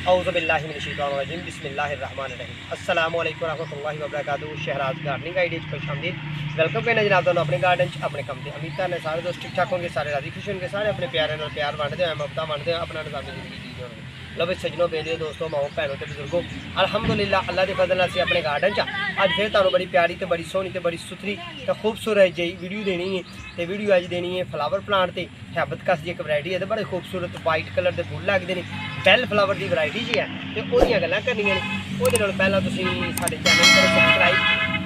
औज़ुबिल्लाहि मिनश्शैतानिर्रजीम बिस्मिल्लाहिर्रहमानिर्रहीम अस्सलामु अलैकुम रहमतुल्लाहि व बरकातुहू। शहराज गार्डनिंग आइडिया खुशामदीद। वेलकम करना जनाब दोनों अपने गार्डन अपने कम से उम्मीद करने सारे दोस्त ठीक ठाक होंगे, सारे राजी खुश होंगे, सारे अपने प्यारे नाल प्यार वंडते हैं, ममता वंडते हैं, अपना निज़ाम ज़िंदगी जी होंगे। लो भाई सजनों बेलियो दोस्तों माओ भैनों ते बुजुर्गों, अल्हम्दुलिल्लाह अल्लाह के फजल से अपने गार्डन च अज फिर तुहानूं बड़ी प्यारी तो बड़ी सोहनी तो बड़ी सुथरी तो खूबसूरत जी वीडियो देनी है। तो वीडियो अज देनी है फ्लावर प्लांट से हैबतकस की एक वैरायटी है, तो बड़े खूबसूरत वाइट कलर के फुल लगते हैं, बैल फ्लावर की वैरायटी जी है। तो वह गल्लां करनियां ने। ਉਹਦੇ ਨਾਲ ਪਹਿਲਾਂ ਤੁਸੀਂ ਸਾਡੇ चैनल को सबसक्राइब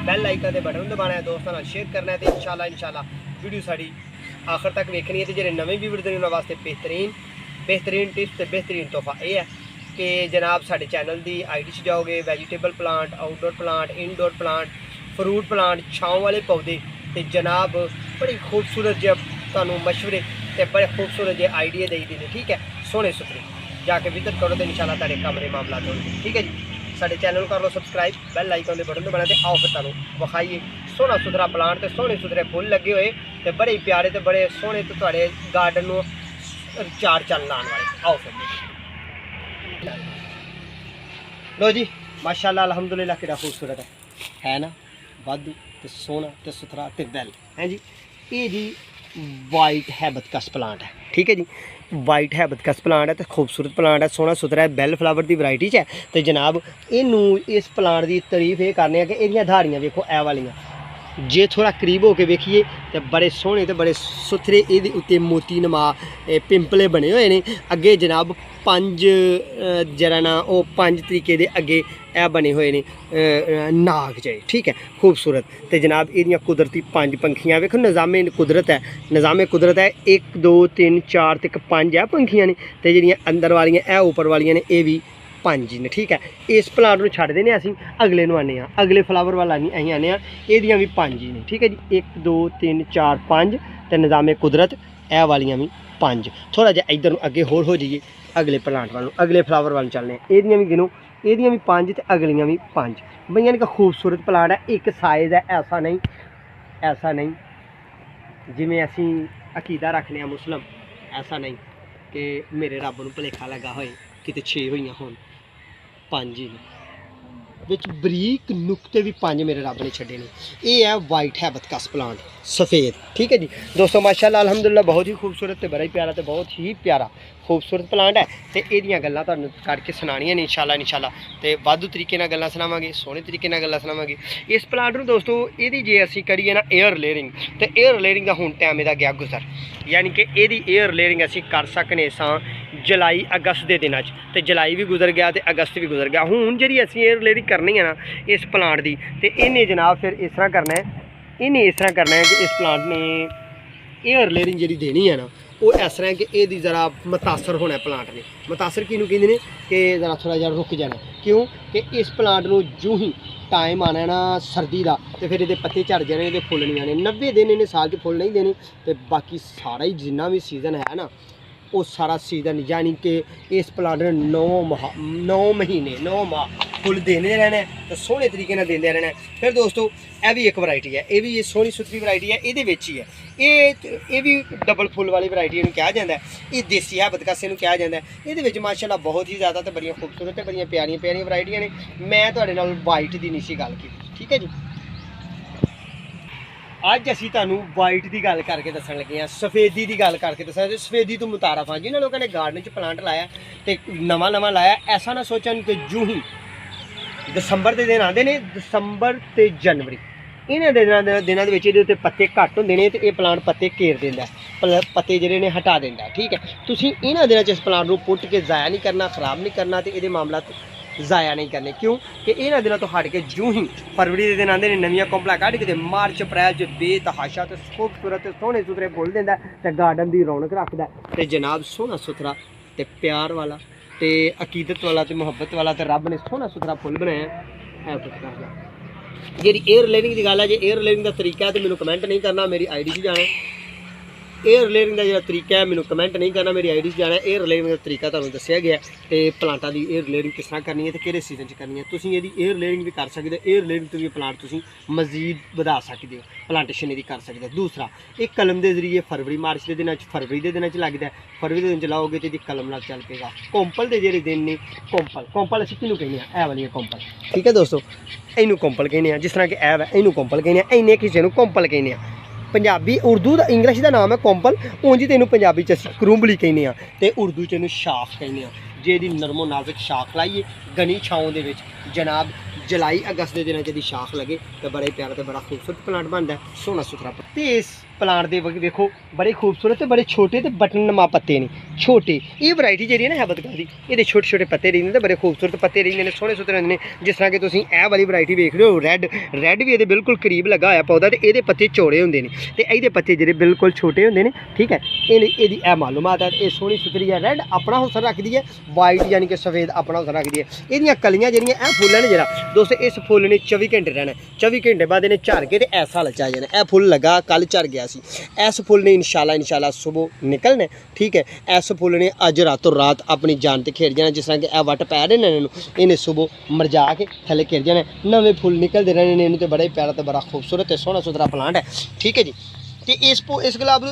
बैल आइकन के बटन दबाना है, दोस्तों नाल शेयर करना है, तो इंशाल्लाह वीडियो साड़ी आखिर तक वेखनी है। तो जो नवे व्यूअर ने उन्होंने वास्ते बेहतरीन टिप्स तो बेहतरीन तोहफा यह है कि जनाब साढ़े चैनल की आईडी च जाओगे, vegetable plant, outdoor plant, indoor plant, fruit plant, छाँव वाले पौधे, तो जनाब बड़ी खूबसूरत जो तुहानूं मशवरे तो बड़े खूबसूरत जो आइडिया दे दी, ठीक है, सोहने सुथरे जाके विजिट करो तो इंशाल्लाह तेरे काम के मामला होंगे, ठीक है जी। साढ़े चैनल कर लो सबसक्राइब, बैल आइकन के बटन दबाना, तो आओ फिर तुहानूं विखाइए सोहना सुथरा प्लांट तो सोहने सुथरे फुल लगे हुए तो बड़े ही प्यारे तो बड़े सोहने तो तुहाडे गार्डन नूं चार चन्न लाने वाले। आओ फिर लो जी, माशाल्लाह अल्हम्दुलिल्लाह कितना खूबसूरत है ना, वाधू तो सोहना तो सुथरा तो बैल है जी। ये जी वाइट हैबतकस प्लांट है, ठीक है जी, वाइट हैबतकस प्लांट है तो खूबसूरत प्लांट है, सोहना सुथरा है, बैल फ्लावर की वैरायटी है। तो जनाब इनू इस प्लांट की तारीफ ये करने कि इहदियां धाड़ियां वेखो ए वालियां, जे थोड़ा करीब होकर वेखिए तो बड़े सोहने तो बड़े सुथरे ये उत्ते मोती नमा पिंपले बने हुए हैं। अगे जनाब पंज जरा ना वो पंज तरीके दे अगे ए बने हुए ने नाग जे, ठीक है, खूबसूरत। तो जनाब ये कुदरती पंज पंखियां वेखो, निज़ामे कुदरत है, निज़ामे कुदरत है। 1 2 3 4 तक पंज है पंखियां ने, तो जिहड़ियां अंदर वालियां ए ऊपर वालियां ने ये भी पंज ने, ठीक है। इस प्लांट में छड्ड देने असीं अगले नूं आने अगले फ्लावर वाला नहीं असीं आने एहदियां भी पंज ही ने, ठीक है जी। 1 2 3 4 5 तो निज़ामे कुदरत ए वालियां भी पंज। थोड़ा जिहा इधर अगे होर हो जाइए अगले प्लांट वालों अगले फ्लावर वालों चलने, एहदियां भी गिनो, एहदियां भी पंज तो अगलियां भी पंज। बई यानी कि खूबसूरत प्लांट है, एक साइज़ है, ऐसा नहीं जिमें असीं अकीदा रखने मुस्लिम, ऐसा नहीं कि मेरे रब नूं भुलेखा लगा होए किते 6 होईयां होण, पंज ही विच बरीक नुकते भी पंज मेरे रब ने छड्डे ने। यह है वाइट हैबतकस प्लांट सफ़ेद, ठीक है जी दोस्तों, माशाल्लाह अल्हम्दुलिल्लाह बहुत ही खूबसूरत तो बड़ा ही प्यारा तो बहुत ही प्यारा खूबसूरत प्लांट है। तो यह गल्लां तुहानूं करके सुनानियां ने इंशाल्लाह तो वाधू तरीके नाल गल्लां सुनावांगे, सोहने तरीके नाल गल्लां सुनावांगे। इस प्लांट नूं दोस्तों इहदी जे असीं करिए ना एयर लेयरिंग, तो एयर लेयरिंग दा हुण टाइम इहदा गया गुजर, यानी कि इहदी एयर लेयरिंग असीं कर सकने सां जुलाई अगस्त के दिनों, तो जुलाई भी गुजर गया तो अगस्त भी गुजर गया। हुण जिहड़ी असीं एयर लेयरिंग करनी है ना इस प्लांट की, तो इन्हें जनाब फिर इस तरह करना है, इन्हें इस तरह करना है कि इस प्लांट ने एयर लेयरिंग जी देनी है ना वो इस तरह कि यदि ज़रा मुतासर होना है प्लांट ने, मुतासर किनू कहते हैं कि ज़रा थोड़ा जहा रुक जाना, क्यों कि इस प्लांट में जो ही टाइम आना है ना सर्दी का, तो फिर ये पत्ते झड़ जाने, ये फुल नहीं आने। 90 दिन इन्हें साल के फुल नहीं देने, तो बाकी सारा ही जिन्ना भी सीजन है ना वो सारा सीजन यानी कि इस प्लांट ने 9 महीने 9 माह फुल देने रहना है, तो सोहने तरीके नाल देंदे रहना है। फिर दोस्तों यह भी एक वैरायटी है, ये भी ये सोहनी सुथरी वैरायटी है, ये ही है ये भी डबल फुल वाली वैरायटी इन्हूं कहा जाता है, ये देसी हैबतकस इन्हूं कहा जाता है। ये माशाल्लाह बहुत ही ज़्यादा तो बड़ियां खूबसूरत तो बड़ियां प्यारियां वैरायटियां ने। मैं तुहाडे नाल वाइट की नहीं सी गल की, ठीक है जी। अज असीं तुहानूं वाइट की गल करके दसन लगे हैं, सफेदी की गल करके दसन। सफेदी तो मुतारफ हाँ जिन्होंने लोगों ने गार्डन च प्लांट लाया तो नवा लाया, ऐसा ना सोचन कि जूं ही दिसंबर के दिन आते हैं, दिसंबर तो जनवरी इन्होंने दिनों के पत्ते घट होंगे ने, तो यह प्लांट पत्ते घेर देंदा, पत्ते जिहड़े ने हटा देंदा, ठीक है। तुसीं इन्हां दिनों इस प्लांट को पुट के ज़ाया नहीं करना, खराब नहीं करना, तो ये मामला ज़ाया नहीं करने, क्यों कि इन्हां दिनों तो हट के जूं ही फरवरी के दिन आते हैं नवीं कोंपला कढ़ के मार्च अप्रैल बेतहाशा तो खूबसूरत सोहने सुथरे फुल देंदा, तो गार्डन की रौनक रखता, तो जनाब सोहना सुथरा तो प्यार वाला तो अकीदत वाला तो मुहब्बत वाला, तो रब ने सोहना सुथरा फुल बनाया है। जी एयर लेयरिंग की गल है, जो एयर लेयरिंग का तरीका है तो मैंने कमेंट नहीं करना, मेरी आईडी से जाना एयर लेयरिंग का जो तरीका है मैंने कमेंट नहीं करना, मेरी आईडी से जाना। एयर लेयरिंग का तरीका तुहानूं दस्सिया गया तो प्लांटा की एयर लेयरिंग किस तरह करनी है तो किहड़े सीजन च करनी है। तुसीं इहदी एयर लेयरिंग भी कर सकते हो, एयर लेयरिंग तो भी प्लांट तुसीं मजीद वधा सकते हो, प्लांटेशन इहदी कर सकते हो। दूसरा एक कलम के जरिए फरवरी मार्च के दिनों फरवरी के दिनों लगता है, फरवरी के दिन च लाओगे तो कलम नाल चल पेगा। कोंपल के ਜਿਹੜੇ दिन ने कोंपल ਅਸੀਂ किहनूं कहने आ, ਇਹ वाली कोंपल, ठीक है दोस्तों, इनू कोंपल कहने आ। जिस तरह कि ऐब है इनू कोंपल कहने आ, इन्हें किसी को कोंपल कहने आ। पंजाबी उर्दू का इंग्लिश का नाम है कोंपल, उंज तो इनू पंजाबी च असीं करूंबली कहने आ ते उर्दू च इनू शाख कहने आ। जे इहदी नरमो नाजुक शाख लाइए घनी छाँव दे विच जनाब जुलाई अगस्त के दिनों च शाख लगे तो बड़े प्यारा तो बड़ा खूबसूरत प्लांट बनता है, सोहना सुथरा। तो इस प्लांट के देखो बड़े खूबसूरत बड़े छोटे तो बटन नमा पत्ते ने छोटे। ये वैरायटी जी है ना हैबत दी, ये छोटे छोटे पत्ते रही तो बड़े खूबसूरत पत्ते रही ने, सोहने सुथरे रहते हैं। जिस तरह कि तुम यह वाली वैरायटी देख रहे हो रैड भी ये बिल्कुल करीब लगा होया पौधा, तो ये पत्ते चौड़े होंगे ने तो ये पत्ते जो बिल्कुल छोटे होंगे ने, ठीक है। ये मालूमात है। ये सोहनी सुथरी है, रैड अपना हौसला रखती है, वाइट यानी कि सफेद अपना हौसला रखती है। ये कलियाँ जी फुल ने जरा दोस्तों, इस फुल ने 24 घंटे रहना, 24 घंटे बाद इन्हें झड़ के ऐसा लचा आ जाना। यह फुल लगा कल झड़ गया सी, इस फुल ने इंशाल्लाह सुबह निकलना, ठीक है। इस फुल ने अज रातों रात अपनी जान ते खेड़ जाना। जिस तरह कि वट पै रहे हैं इन्हें सुबह मरजा के थले खेड़ जाना, नवे फुल निकलते रहने ने। इन्हें तो बड़ा ही प्यारा तो बड़ा खूबसूरत है, सोहना सुथरा प्लांट है, ठीक है जी। तो इस गुलाब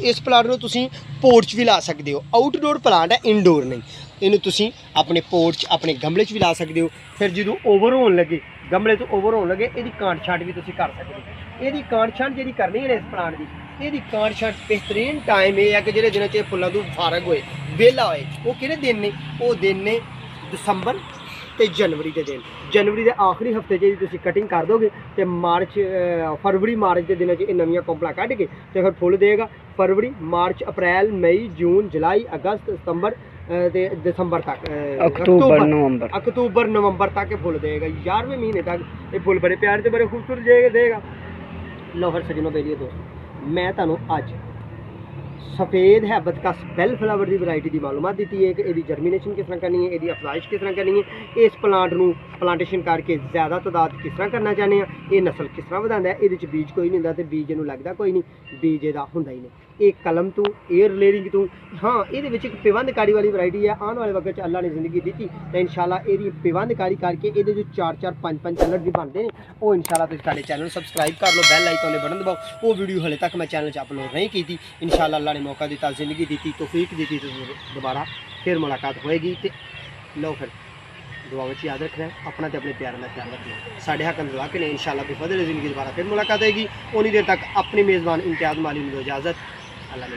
इस प्लांट को तुसीं पोर्च भी ला सकते हो। आउटडोर प्लांट है, इनडोर नहीं। इन्हूं तुसीं अपने पोर्च अपने गमले भी ला सकते हो। फिर जो ओवर होने लगे गमले तो ओवर होने लगे इसकी कांट छांट भी तुसीं कर सकते हो। यदि कांट छांट जी करनी है इस प्लांट की, यदि कांट छांट बेहतरीन टाइम यह है कि जो दिनों च फुलों तो फारग होए वेला होए, वो किहड़े दिन ने, वो दिन ने दिसंबर ते जनवरी के दिन। जनवरी के आखिरी हफ्ते जी तुसीं कटिंग कर दोगे तो मार्च फरवरी मार्च के दिनों च नवीं कोंपलां कढ़ के तो फिर फुल देगा। फरवरी मार्च अप्रैल मई जून जुलाई अगस्त सितंबर ते दिसंबर तक, अक्तूबर नवंबर तक फुल देगा। 11वें महीने तक ये फुल बड़े प्यारे तो बड़े खूबसूरत देगा। लो फिर सजनों बेलिए दोस्तों, मैं तुहानूं अज सफ़ेद हैबत का बेल फ्लावर की वैरायटी की मालूमात दी है कि यदि जर्मीनेशन किस तरह करनी है, यदि अफजाइश किस तरह करनी है, इस प्लांट में प्लांटेशन करके ज़्यादा तादाद किस तरह करना चाहते हैं, ये नस्ल किस तरह बढ़ाता है। ये बीज कोई नहीं होंगे तो बीज इनू लगता कोई नहीं, बीज यदा होंदा ही नहीं। एक कलम तो एयर लेयरिंग तो हाँ ये एक पिवंधकारी वाली वैरायटी है। आने वाले वक्त अल्लाह ने जिंदगी दी तो इंशाल्लाह ये पिवंधकारी करके ये जो 4-4 5-5 कलर भी बनते हैं वो इंशाल्लाह तुम साढ़े चैनल सबसक्राइब कर लो, बैल आइकन बटन दबाओ। वो वीडियो हले तक मैं चैनल अपलोड नहीं की थी। इंशाल्लाह अल्लाह ने मौका दिता, जिंदगी दी, तौफीक दी तो दोबारा फिर मुलाकात होएगी। तो लो फिर दुआ में याद रखना है अपना तो अपने प्यार का ख्याल रखना। साढ़े हक दुआ के इंशाल्लाह बेफजल ज़िंदगी दोबारा फिर मुलाकात होगी। उन्हीं देर तक अपनी मेज़बान इम्तियाज़ माली में इजाज़त। अल्लाह ने